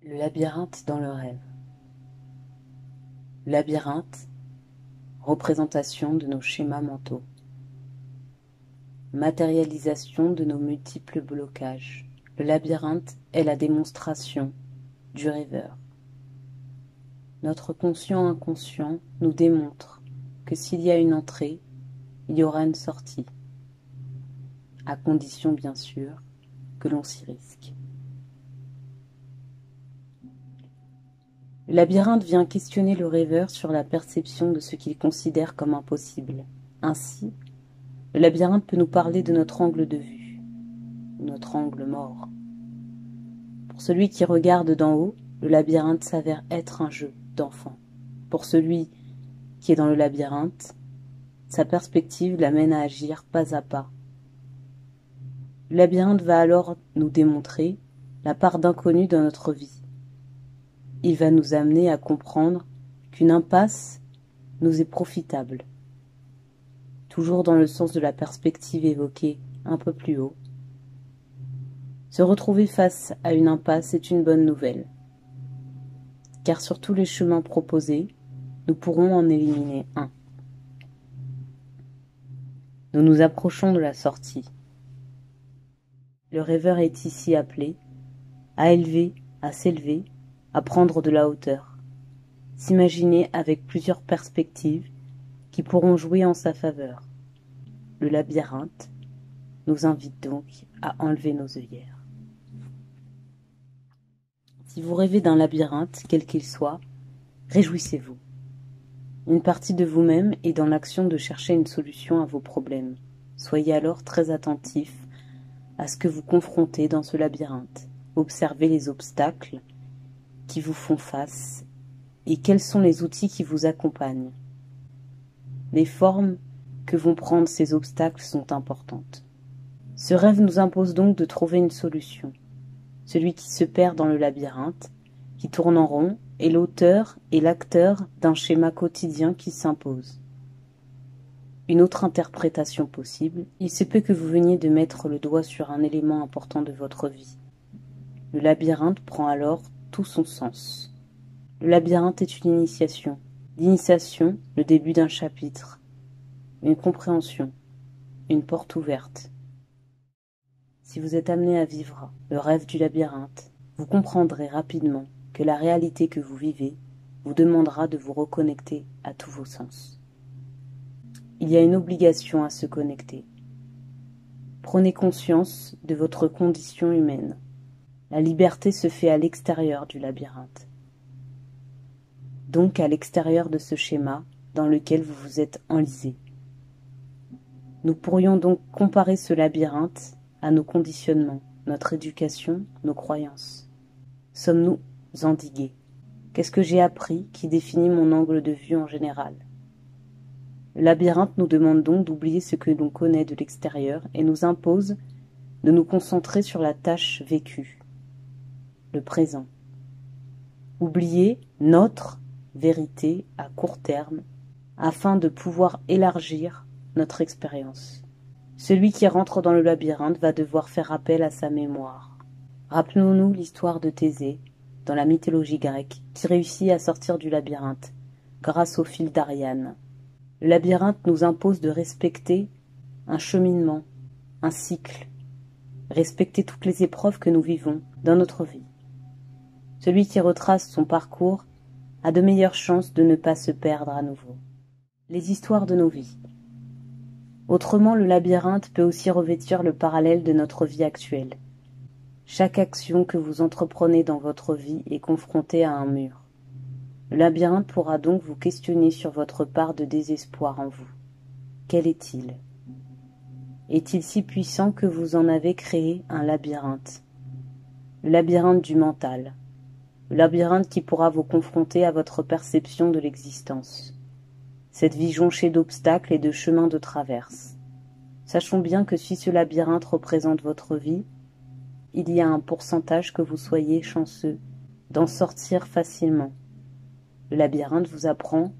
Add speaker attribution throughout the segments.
Speaker 1: Le labyrinthe dans le rêve. Le labyrinthe, représentation de nos schémas mentaux. Matérialisation de nos multiples blocages. Le labyrinthe est la démonstration du rêveur. Notre conscient-inconscient nous démontre que s'il y a une entrée, il y aura une sortie, à condition bien sûr que l'on s'y risque. Le labyrinthe vient questionner le rêveur sur la perception de ce qu'il considère comme impossible. Ainsi, le labyrinthe peut nous parler de notre angle de vue, notre angle mort. Pour celui qui regarde d'en haut, le labyrinthe s'avère être un jeu d'enfant. Pour celui qui est dans le labyrinthe, sa perspective l'amène à agir pas à pas. Le labyrinthe va alors nous démontrer la part d'inconnu dans notre vie. Il va nous amener à comprendre qu'une impasse nous est profitable. Toujours dans le sens de la perspective évoquée un peu plus haut. Se retrouver face à une impasse est une bonne nouvelle, car sur tous les chemins proposés, nous pourrons en éliminer un. Nous nous approchons de la sortie. Le rêveur est ici appelé à élever, à s'élever, à prendre de la hauteur, s'imaginer avec plusieurs perspectives qui pourront jouer en sa faveur. Le labyrinthe nous invite donc à enlever nos œillères. Si vous rêvez d'un labyrinthe, quel qu'il soit, réjouissez-vous. Une partie de vous-même est dans l'action de chercher une solution à vos problèmes. Soyez alors très attentif à ce que vous confrontez dans ce labyrinthe. Observez les obstacles qui vous font face et quels sont les outils qui vous accompagnent. Les formes que vont prendre ces obstacles sont importantes. Ce rêve nous impose donc de trouver une solution. Celui qui se perd dans le labyrinthe, qui tourne en rond, est l'auteur et l'acteur d'un schéma quotidien qui s'impose. Une autre interprétation possible, il se peut que vous veniez de mettre le doigt sur un élément important de votre vie. Le labyrinthe prend alors tout son sens. Le labyrinthe est une initiation. L'initiation, le début d'un chapitre, une compréhension, une porte ouverte. Si vous êtes amené à vivre le rêve du labyrinthe, vous comprendrez rapidement que la réalité que vous vivez vous demandera de vous reconnecter à tous vos sens. Il y a une obligation à se connecter. Prenez conscience de votre condition humaine. La liberté se fait à l'extérieur du labyrinthe. Donc à l'extérieur de ce schéma dans lequel vous vous êtes enlisé. Nous pourrions donc comparer ce labyrinthe à nos conditionnements, notre éducation, nos croyances. Sommes-nous endigués? Qu'est-ce que j'ai appris qui définit mon angle de vue en général? Le labyrinthe nous demande donc d'oublier ce que l'on connaît de l'extérieur et nous impose de nous concentrer sur la tâche vécue, le présent. Oublier notre vérité à court terme afin de pouvoir élargir notre expérience. Celui qui rentre dans le labyrinthe va devoir faire appel à sa mémoire. Rappelons-nous l'histoire de Thésée, dans la mythologie grecque, qui réussit à sortir du labyrinthe grâce au fil d'Ariane. Le labyrinthe nous impose de respecter un cheminement, un cycle, respecter toutes les épreuves que nous vivons dans notre vie. Celui qui retrace son parcours a de meilleures chances de ne pas se perdre à nouveau. Les histoires de nos vies. Autrement, le labyrinthe peut aussi revêtir le parallèle de notre vie actuelle. Chaque action que vous entreprenez dans votre vie est confrontée à un mur. Le labyrinthe pourra donc vous questionner sur votre part de désespoir en vous. Quel est-il? Est-il si puissant que vous en avez créé un labyrinthe? Le labyrinthe du mental. Le labyrinthe qui pourra vous confronter à votre perception de l'existence. Cette vie jonchée d'obstacles et de chemins de traverse. Sachons bien que si ce labyrinthe représente votre vie, il y a un pourcentage que vous soyez chanceux d'en sortir facilement. Le labyrinthe vous apprend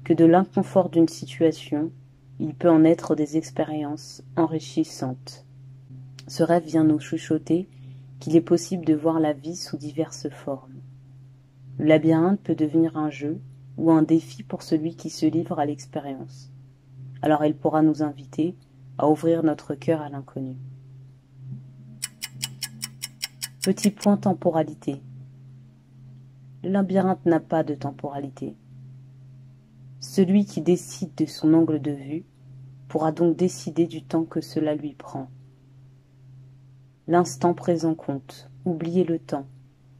Speaker 1: que de l'inconfort d'une situation, il peut en être des expériences enrichissantes. Ce rêve vient nous chuchoter qu'il est possible de voir la vie sous diverses formes. Le labyrinthe peut devenir un jeu ou un défi pour celui qui se livre à l'expérience. Alors il pourra nous inviter à ouvrir notre cœur à l'inconnu. Petit point temporalité. Le labyrinthe n'a pas de temporalité. Celui qui décide de son angle de vue pourra donc décider du temps que cela lui prend. L'instant présent compte, oubliez le temps.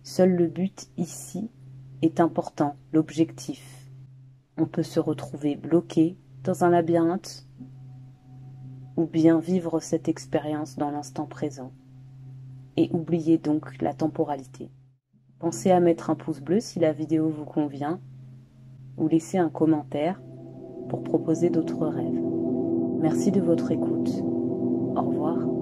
Speaker 1: Seul le but ici est important, l'objectif. On peut se retrouver bloqué dans un labyrinthe ou bien vivre cette expérience dans l'instant présent. Et oubliez donc la temporalité. Pensez à mettre un pouce bleu si la vidéo vous convient ou laissez un commentaire pour proposer d'autres rêves. Merci de votre écoute. Au revoir.